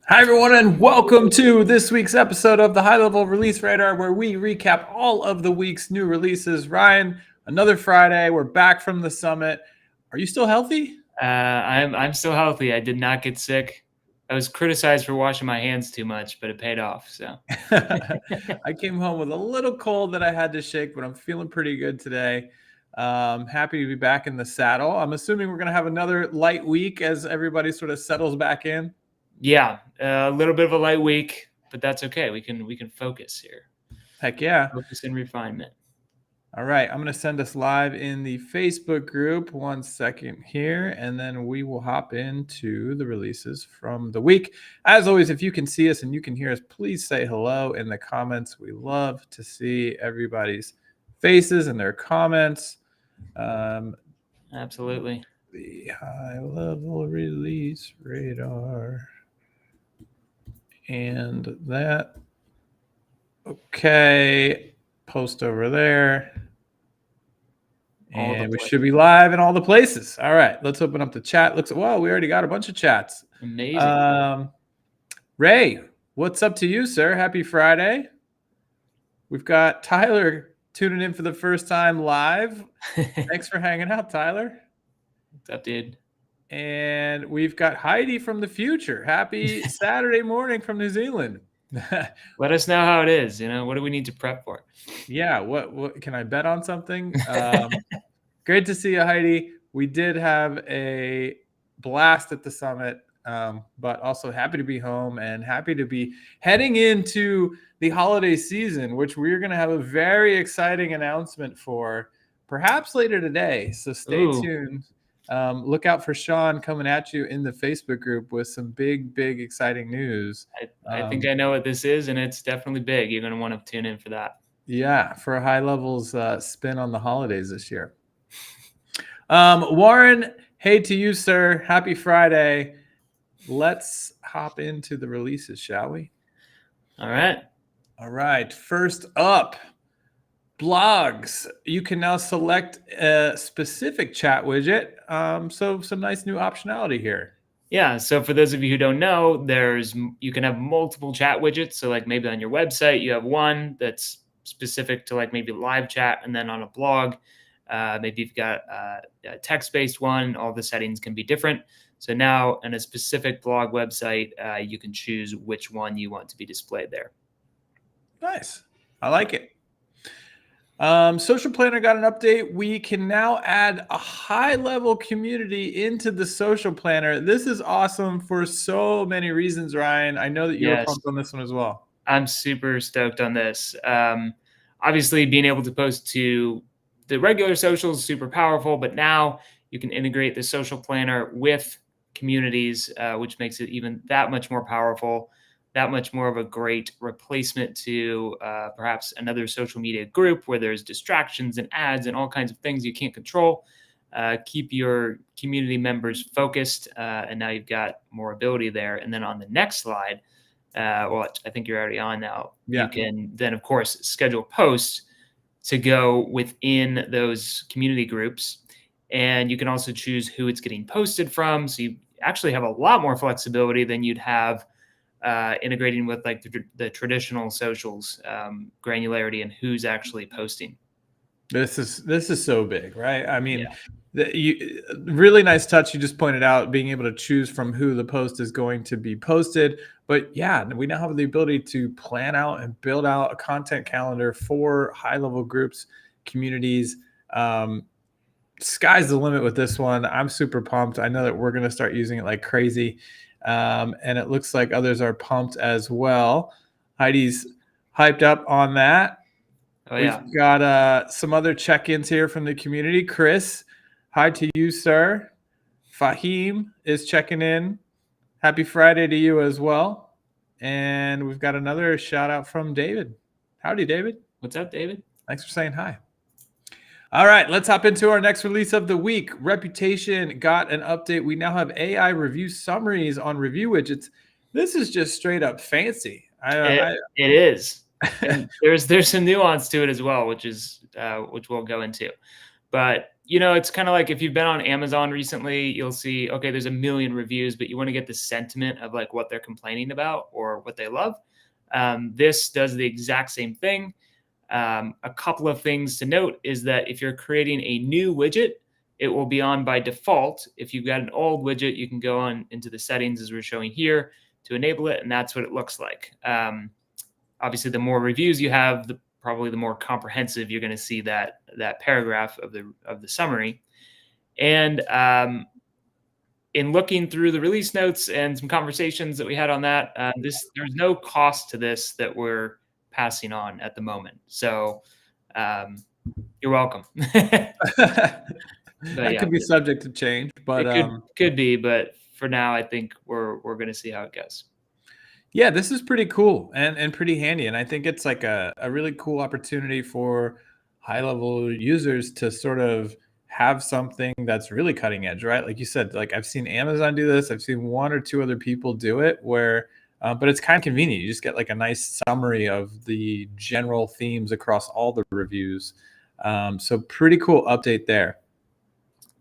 Hi, everyone, and welcome to this week's episode of the High Level Release Radar, where we recap all of the week's new releases. Ryan, another Friday. We're back from the summit. Are you still healthy? I'm still healthy. I did not get sick. I was criticized for washing my hands too much, but it paid off. So I came home with a little cold that I had to shake, but I'm feeling pretty good today. Happy to be back in the saddle. I'm assuming we're going to have another light week as everybody sort of settles back in. yeah, a little bit of a light week, but that's okay. We can focus here. Heck yeah. Focus and refinement. All right, I'm going to send us live in the Facebook group. 1 second here, and then we will hop into the releases from the week. As always, if you can see us and you can hear us, please say hello in the comments. We love to see everybody's faces and their comments. Absolutely. The High Level Release Radar. And that. Okay, post over there. And we should be live in all the places. All right, let's open up the chat. Wow, we already got a bunch of chats. Amazing. Ray, what's up to you, sir? Happy Friday. We've got Tyler tuning in for the first time live. Thanks for hanging out, Tyler. What's up, dude? And we've got Heidi from the future. Happy Saturday morning from New Zealand. Let us know how it is. What do we need to prep for? Yeah, what can I bet on something? Great to see you, Heidi. We did have a blast at the summit, but also happy to be home and happy to be heading into the holiday season, which we're going to have a very exciting announcement for perhaps later today. So stay tuned. Look out for Sean coming at you in the Facebook group with some big, exciting news. I think I know what this is, and it's definitely big. You're going to want to tune in for that. Yeah, for High Level's spin on the holidays this year. Warren, hey to you, sir. Happy Friday. Let's hop into the releases, shall we? All right. First up, blogs. You can now select a specific chat widget. So some nice new optionality here. Yeah, so for those of you who don't know, you can have multiple chat widgets. So like maybe on your website, you have one that's specific to like maybe live chat, and then on a blog, maybe you've got a text-based one. All the settings can be different. So now in a specific blog website, you can choose which one you want to be displayed there. Nice. I like it. Social Planner got an update. We can now add a high-level community into the Social Planner. This is awesome for so many reasons, Ryan. I know that you were pumped on this one as well. I'm super stoked on this. Obviously, being able to post to the regular socials is super powerful, but now you can integrate the Social Planner with communities, which makes it even that much more powerful, that much more of a great replacement to perhaps another social media group where there's distractions and ads and all kinds of things you can't control. Keep your community members focused, and now you've got more ability there. And then on the next slide, well, I think you're already on now. Yeah. You can then, of course, schedule posts to go within those community groups. And you can also choose who it's getting posted from. So you actually have a lot more flexibility than you'd have integrating with like the traditional socials, granularity and who's actually posting. This is so big, right? I mean, really nice touch. You just pointed out being able to choose from who the post is going to be posted. But yeah, we now have the ability to plan out and build out a content calendar for high-level groups, communities. Sky's the limit with this one. I'm super pumped. I know that we're going to start using it like crazy. And it looks like others are pumped as well. Heidi's hyped up on that. Oh, yeah. We've got some other check-ins here from the community. Chris, hi to you, sir. Fahim is checking in. Happy Friday to you as well. And we've got another shout out from David. Howdy, David. What's up, David? Thanks for saying hi. All right, let's hop into our next release of the week. Reputation got an update. We now have AI review summaries on review widgets. This is just straight up fancy. It is. There's some nuance to it as well, which we'll go into. But It's kind of like if you've been on Amazon recently, you'll see, okay, there's a million reviews, but you want to get the sentiment of like what they're complaining about or what they love. This does the exact same thing. A couple of things to note is that if you're creating a new widget, it will be on by default. If you've got an old widget, you can go on into the settings as we're showing here to enable it, and that's what it looks like. Obviously, the more reviews you have, probably the more comprehensive you're going to see that paragraph of the summary. And in looking through the release notes and some conversations that we had on that, there's no cost to this that we're passing on at the moment. So you're welcome. That could be subject to change, but it could be. But for now, I think we're going to see how it goes. Yeah, this is pretty cool and pretty handy. And I think it's like a really cool opportunity for high-level users to sort of have something that's really cutting edge, right? Like you said, like I've seen Amazon do this. I've seen one or two other people do it where, but it's kind of convenient. You just get like a nice summary of the general themes across all the reviews. So pretty cool update there.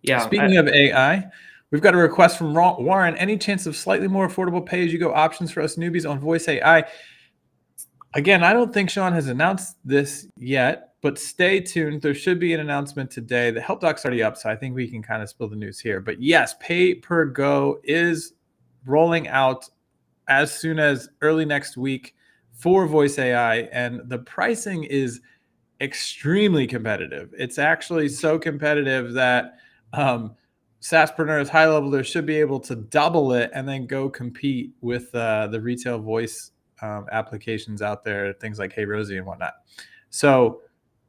Yeah. Speaking of AI, we've got a request from Warren. Any chance of slightly more affordable pay-as-you-go options for us newbies on Voice AI? Again, I don't think Sean has announced this yet, but stay tuned. There should be an announcement today. The help doc's already up, so I think we can kind of spill the news here. But yes, pay per go is rolling out as soon as early next week for Voice AI, and the pricing is extremely competitive. It's actually so competitive that SaaSpreneurs, HighLevelers should be able to double it and then go compete with the retail voice applications out there, things like Hey Rosie and whatnot. So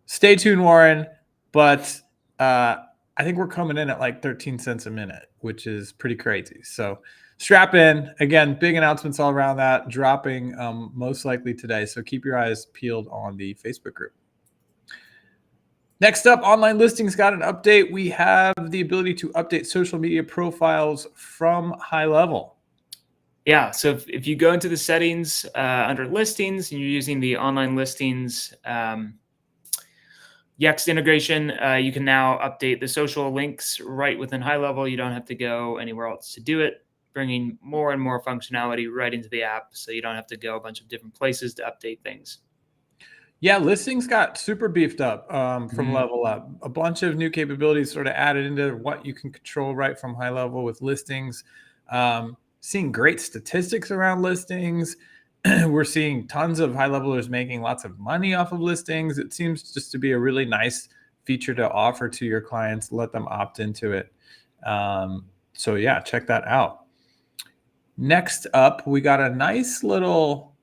stay tuned, Warren. But I think we're coming in at like 13 cents a minute, which is pretty crazy. So strap in. Again, big announcements all around that, dropping most likely today. So keep your eyes peeled on the Facebook group. Next up, online listings got an update. We have the ability to update social media profiles from HighLevel. Yeah, so if you go into the settings under listings and you're using the online listings Yext integration, you can now update the social links right within HighLevel. You don't have to go anywhere else to do it, bringing more and more functionality right into the app, so you don't have to go a bunch of different places to update things. Yeah, listings got super beefed up from Level Up. A bunch of new capabilities sort of added into what you can control right from HighLevel with listings. Seeing great statistics around listings. We're seeing tons of high-levelers making lots of money off of listings. It seems just to be a really nice feature to offer to your clients, let them opt into it. So yeah, check that out. Next up, we got a nice little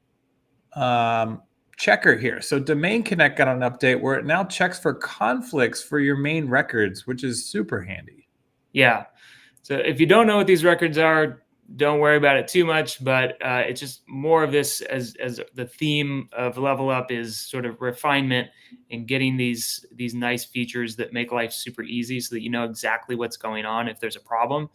checker here. So Domain Connect got an update where it now checks for conflicts for your main records, which is super handy. Yeah. So if you don't know what these records are, don't worry about it too much, but it's just more of this as the theme of Level Up is sort of refinement and getting these nice features that make life super easy so that you know exactly what's going on if there's a problem.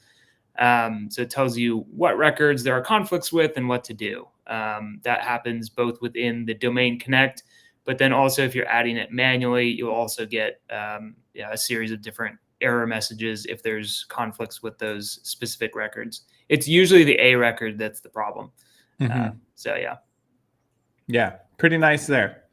So it tells you what records there are conflicts with and what to do. That happens both within the Domain Connect, but then also if you're adding it manually, you'll also get a series of different error messages if there's conflicts with those specific records. It's usually the A record that's the problem. So yeah, pretty nice there.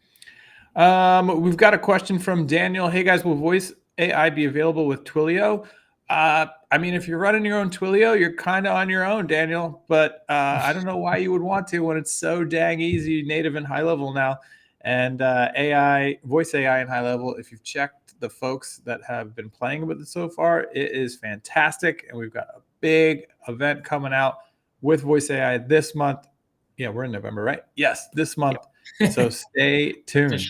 We've got a question from Daniel. Hey guys, will Voice AI be available with Twilio? I mean, if you're running your own Twilio, you're kind of on your own, Daniel, but I don't know why you would want to when it's so dang easy, native and HighLevel now. And Voice AI and HighLevel, if you've checked the folks that have been playing with it so far, it is fantastic. And we've got a big event coming out with Voice AI this month. Yeah, we're in November, right? Yes, this month. Yep. So stay tuned.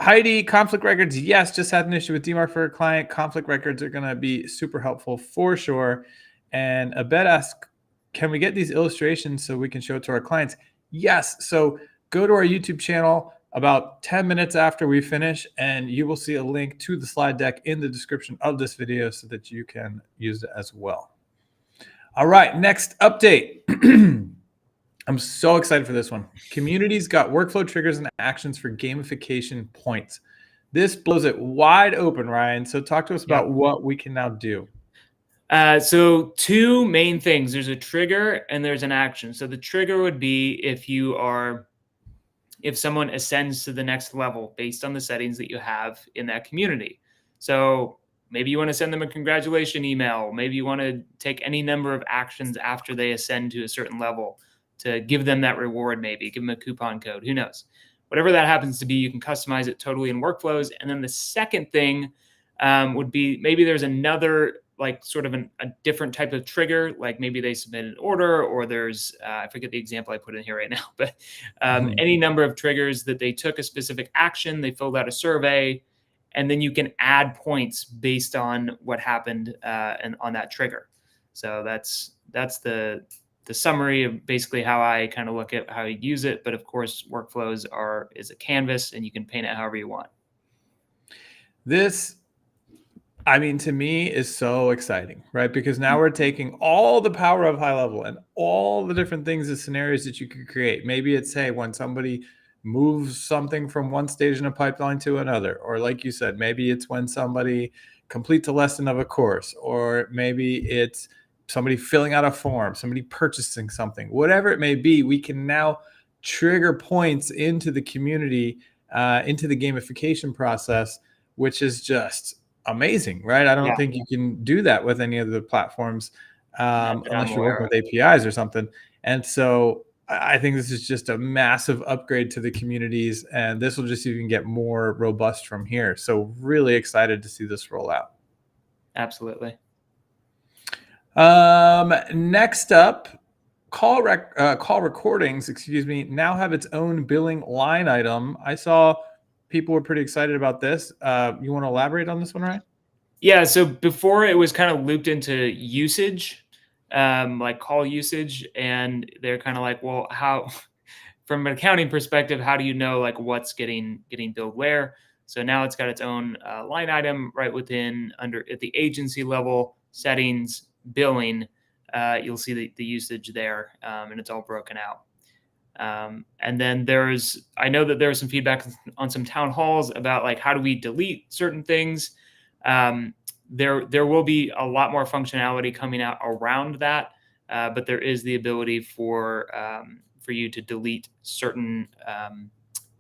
Heidi, conflict records. Yes, just had an issue with DMARC for a client. Conflict records are going to be super helpful for sure. And Abed asked, can we get these illustrations so we can show it to our clients? Yes. So go to our YouTube channel about 10 minutes after we finish, and you will see a link to the slide deck in the description of this video so that you can use it as well. All right, next update. I'm so excited for this one. Communities got workflow triggers and actions for gamification points. This blows it wide open, Ryan. So talk to us Yep. about what we can now do. So two main things. There's a trigger and there's an action. So the trigger would be if someone ascends to the next level based on the settings that you have in that community. So maybe you want to send them a congratulation email. Maybe you want to take any number of actions after they ascend to a certain level to give them that reward, maybe give them a coupon code, who knows? Whatever that happens to be, you can customize it totally in workflows. And then the second thing would be maybe there's another like sort of a different type of trigger, like maybe they submit an order, or there's I forget the example I put in here right now, but any number of triggers that they took a specific action, they filled out a survey, and then you can add points based on what happened and on that trigger. So that's the summary of basically how I kind of look at how you use it. But of course, workflows is a canvas, and you can paint it however you want. This, I mean, to me is so exciting, right? Because now we're taking all the power of HighLevel and all the different things and scenarios that you could create. Maybe it's, hey, when somebody moves something from one stage in a pipeline to another, or like you said, maybe it's when somebody completes a lesson of a course, or maybe it's somebody filling out a form, somebody purchasing something, whatever it may be. We can now trigger points into the community, into the gamification process, which is just amazing, right? I don't think you can do that with any of the platforms unless you're working with APIs or something. And so I think this is just a massive upgrade to the communities, and this will just even get more robust from here. So really excited to see this roll out. Absolutely. Next up, call recordings, now have its own billing line item. I saw people were pretty excited about this. You want to elaborate on this one, Ryan? Yeah. So before it was kind of looped into usage, like call usage, and they're kind of like, well, how, from an accounting perspective, how do you know like what's getting billed where? So now it's got its own line item right within at the agency level settings billing. You'll see the usage there, and it's all broken out. And then I know that there was some feedback on some town halls about like, how do we delete certain things? There will be a lot more functionality coming out around that, but there is the ability for you to delete certain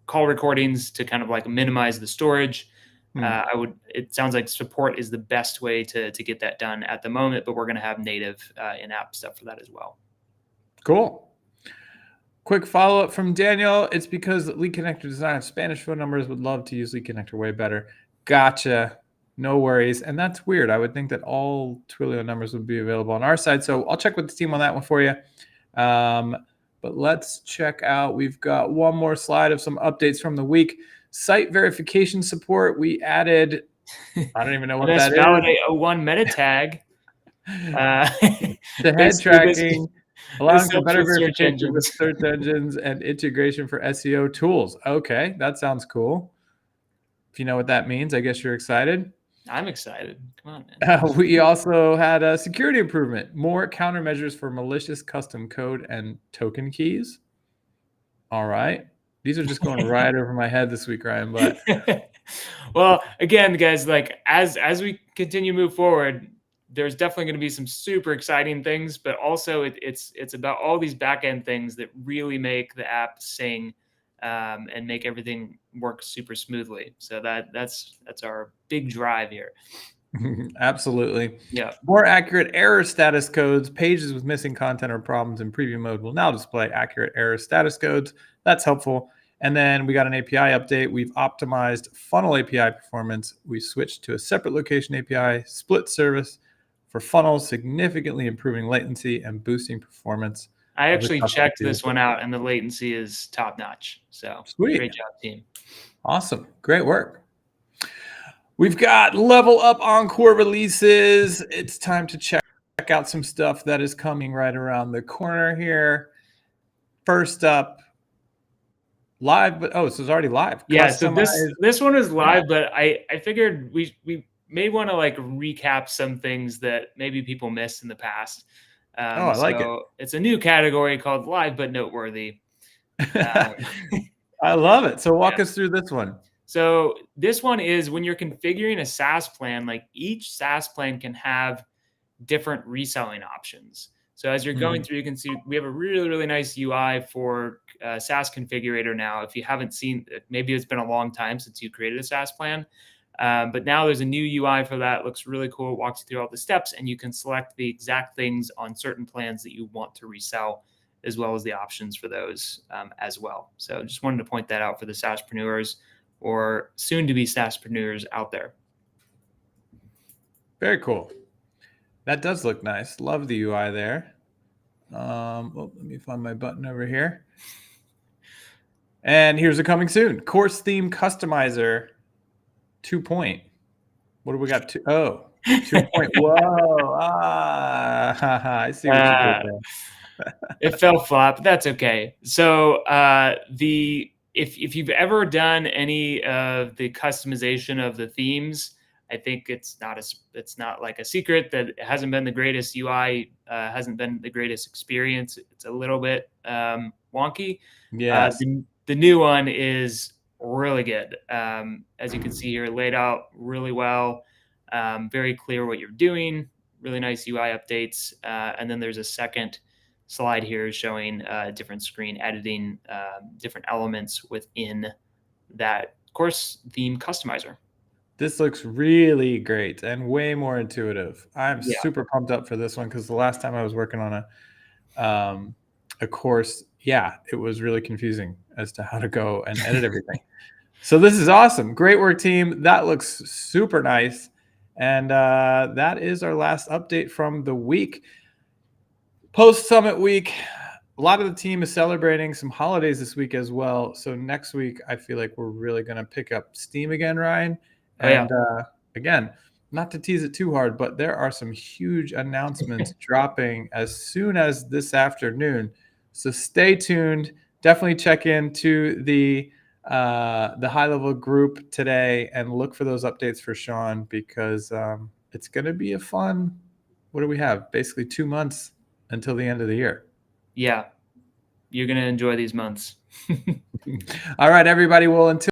call recordings to kind of like minimize the storage. It sounds like support is the best way to get that done at the moment, but we're going to have native in-app stuff for that as well. Cool. Quick follow-up from Daniel. It's because Lead Connector does not have Spanish phone numbers. Would love to use Lead Connector way better. Gotcha. No worries. And that's weird. I would think that all Twilio numbers would be available on our side. So I'll check with the team on that one for you. But let's check out. We've got one more slide of some updates from the week. Site verification support. We added, I don't even know what that is. Validate 01 meta tag. The head tracking. Allowing for better verification with search engines and integration for SEO tools. Okay, that sounds cool. If you know what that means, I guess you're excited. I'm excited. Come on, man. We also had a security improvement, more countermeasures for malicious custom code and token keys. All right. These are just going right over my head this week, Ryan. But well, again, guys, like as we continue to move forward, there's definitely going to be some super exciting things, but also it's about all these back end things that really make the app sing and make everything work super smoothly. So that's our big drive here. Absolutely. Yeah. More accurate error status codes. Pages with missing content or problems in preview mode will now display accurate error status codes. That's helpful. And then we got an API update. We've optimized funnel API performance. We switched to a separate location API split service for funnels, significantly improving latency and boosting performance. I actually checked this one out, and the latency is top notch. So sweet. Great job, team. Awesome. Great work. We've got level up Encore releases. It's time to check out some stuff that is coming right around the corner here. First up, live, but so it's already live. Yeah, so this one is live, but I figured we may want to like recap some things that maybe people missed in the past. I like it. It's a new category called live but noteworthy. I love it. So walk us through this one. So this one is when you're configuring a SaaS plan, like each SaaS plan can have different reselling options. So as you're going through, you can see we have a really, really nice UI for SaaS configurator now. If you haven't seen, maybe it's been a long time since you created a SaaS plan, but now there's a new UI for that. It looks really cool. It walks you through all the steps, and you can select the exact things on certain plans that you want to resell, as well as the options for those as well. So just wanted to point that out for the SaaSpreneurs or soon-to-be SaaSpreneurs out there. Very cool. That does look nice. Love the UI there. Let me find my button over here. And here's a coming soon. Course theme customizer 2 point. What do we got? 2 point. Whoa. I see what you did there. It fell flat, but that's okay. So if you've ever done any of the customization of the themes, I think it's not like a secret that it hasn't been the greatest UI, hasn't been the greatest experience. It's a little bit wonky. Yes. The new one is really good. As you can see here, laid out really well, very clear what you're doing, really nice UI updates. And then there's a second slide here showing different screen editing, different elements within that course theme customizer. This looks really great and way more intuitive. I'm super pumped up for this one because the last time I was working on a course, it was really confusing as to how to go and edit everything. So this is awesome. Great work, team. That looks super nice. And that is our last update from the week. Post-summit week, a lot of the team is celebrating some holidays this week as well. So next week, I feel like we're really going to pick up steam again, Ryan. And again, not to tease it too hard, but there are some huge announcements dropping as soon as this afternoon. So stay tuned. Definitely check into the HighLevel group today and look for those updates for Sean, because it's going to be a fun, what do we have? Basically 2 months until the end of the year. Yeah, you're going to enjoy these months. All right, everybody. Well, until